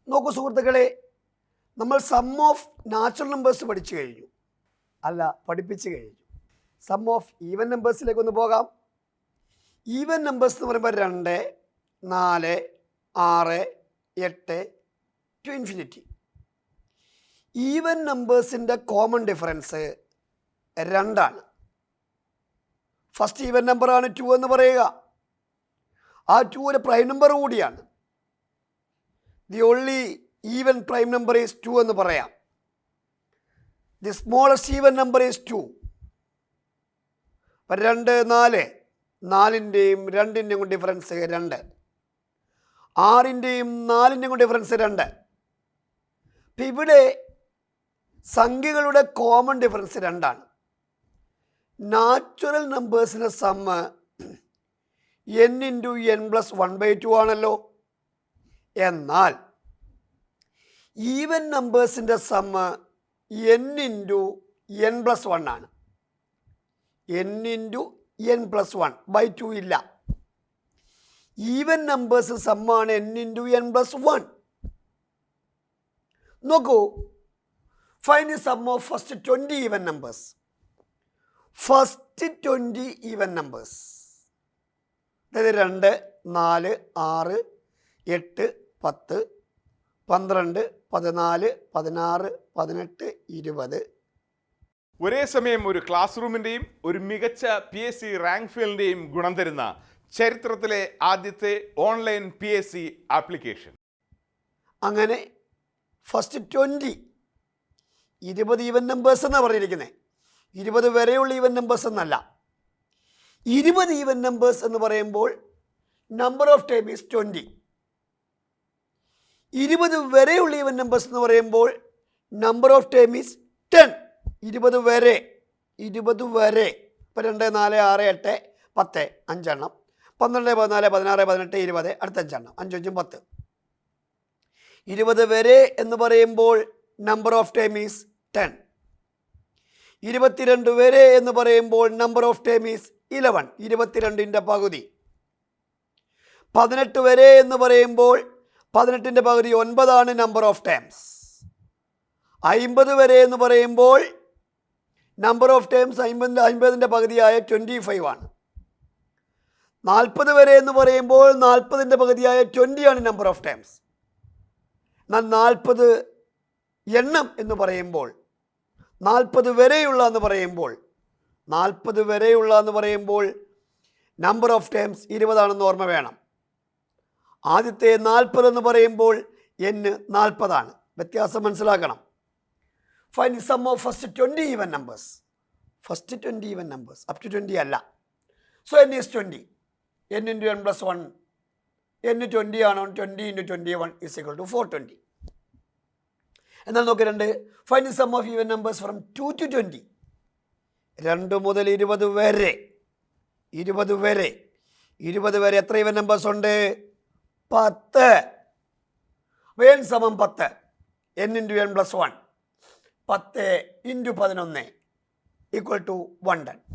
നോക്കൂ സുഹൃത്തുക്കളെ, നമ്മൾ സം ഓഫ് നാച്ചുറൽ നമ്പേഴ്സ് പഠിച്ചു കഴിഞ്ഞു, പഠിപ്പിച്ചു കഴിഞ്ഞു. സം ഓഫ് ഈവൻ നമ്പേഴ്സിലേക്ക് ഒന്ന് പോകാം. ഈവൻ നമ്പേഴ്സ് എന്ന് പറയുമ്പോൾ 2, 4, 6, 8 ടു ഇൻഫിനിറ്റി. ഈവൻ നമ്പേഴ്സിൻ്റെ കോമൺ ഡിഫറൻസ് 2 ആണ്. ഫസ്റ്റ് ഈവൻ നമ്പറാണ് 2 എന്ന് പറയുക. ആ 2 ഒരു പ്രൈം നമ്പർ കൂടിയാണ്. The only even prime number is 2 എന്ന് പറയാം. The smallest even number is 2. 2, 4, 4ൻ്റെയും 2ൻ്റെയും കൂടി ഡിഫറൻസ് 2. 6ൻ്റെയും 4ൻ്റെയും കൂടി ഡിഫറൻസ് 2. അപ്പം ഇവിടെ സംഖ്യകളുടെ കോമൺ ഡിഫറൻസ് 2 ആണ്. നാച്ചുറൽ നമ്പേഴ്സിൻ്റെ സമ്മ് n × n+1/2 ആണല്ലോ. എന്നാൽ ഈവൻ നമ്പേഴ്സിൻ്റെ സമ്മ് n × n+1 ആണ്. n × n+1/2 ഇല്ല. ഈവൻ നമ്പേഴ്സ് സമ്മാണ് n × n+1. നോക്കൂ, find the sum of first 20 even numbers. First 20 even numbers, അതായത് 2, 4, 6, 8, 10, 12, 14, 16, 18, 20. ഒരേ സമയം ഒരു ക്ലാസ് റൂമിൻ്റെയും ഒരു മികച്ച PSC റാങ്ക് ഫീൽഡിൻ്റെയും ഗുണം തരുന്ന ചരിത്രത്തിലെ ആദ്യത്തെ ഓൺലൈൻ PSC ആപ്ലിക്കേഷൻ. അങ്ങനെ ഫസ്റ്റ് 20 ഈവൻ നമ്പേഴ്സ് എന്നാണ് പറഞ്ഞിരിക്കുന്നത്. 20 വരെയുള്ള ഈവൻ നമ്പേഴ്സ് എന്നല്ല. 20 ഈവൻ നമ്പേഴ്സ് എന്ന് പറയുമ്പോൾ നമ്പർ ഓഫ് ടൈം ഈസ് 20. 20 വരെയുള്ള ഈവൻ നമ്പേഴ്സ് എന്ന് പറയുമ്പോൾ നമ്പർ ഓഫ് ടൈം ഈസ് 10. 20 വരെ. ഇപ്പോൾ 2, 4, 6, 8, 10 5 എണ്ണം, 12, 14, 16, 18, 20 അടുത്ത 5 എണ്ണം, 5 5 10. 20 വരെ എന്ന് പറയുമ്പോൾ നമ്പർ ഓഫ് ടൈം ഈസ് 10. 22 വരെ എന്ന് പറയുമ്പോൾ നമ്പർ ഓഫ് ടൈം ഈസ് 11. 22ൻ്റെ പകുതി. 18 വരെ എന്ന് പറയുമ്പോൾ 18ൻ്റെ പകുതി 9 ആണ് നമ്പർ ഓഫ് ടൈംസ്. 50 വരെ എന്ന് പറയുമ്പോൾ നമ്പർ ഓഫ് ടൈംസ് 50ൻ്റെ പകുതിയായ 25 ആണ്. 40 വരെ എന്ന് പറയുമ്പോൾ 40ൻ്റെ പകുതിയായ 20 ആണ് നമ്പർ ഓഫ് ടൈംസ്. എന്നാൽ 40 എണ്ണം എന്ന് പറയുമ്പോൾ 40 വരെയുള്ള എന്ന് പറയുമ്പോൾ 40 വരെയുള്ള എന്ന് പറയുമ്പോൾ നമ്പർ ഓഫ് ടൈംസ് 20 ആണെന്ന് ഓർമ്മ വേണം. ആദ്യത്തെ 40 എന്ന് പറയുമ്പോൾ n 40 ആണ്. വ്യത്യാസം മനസ്സിലാക്കണം. Find the sum of first 20 even numbers. First 20 even numbers up to 20 അല്ല. So n is 20. n × n+1. n 20 ആണോ? 20 × 21 ഈസ് ഈക്വൽ ടു 420. എന്നാൽ നോക്കിയിട്ടുണ്ട്, find the sum of even numbers from 2 to 20. 2 മുതൽ 20 വരെ. 20 വരെ. 20 വരെ എത്ര ഈവൻ നമ്പേഴ്സ് ഉണ്ട്? 10. n സമം 10. n × n+1. 10 × 11 equal to 110.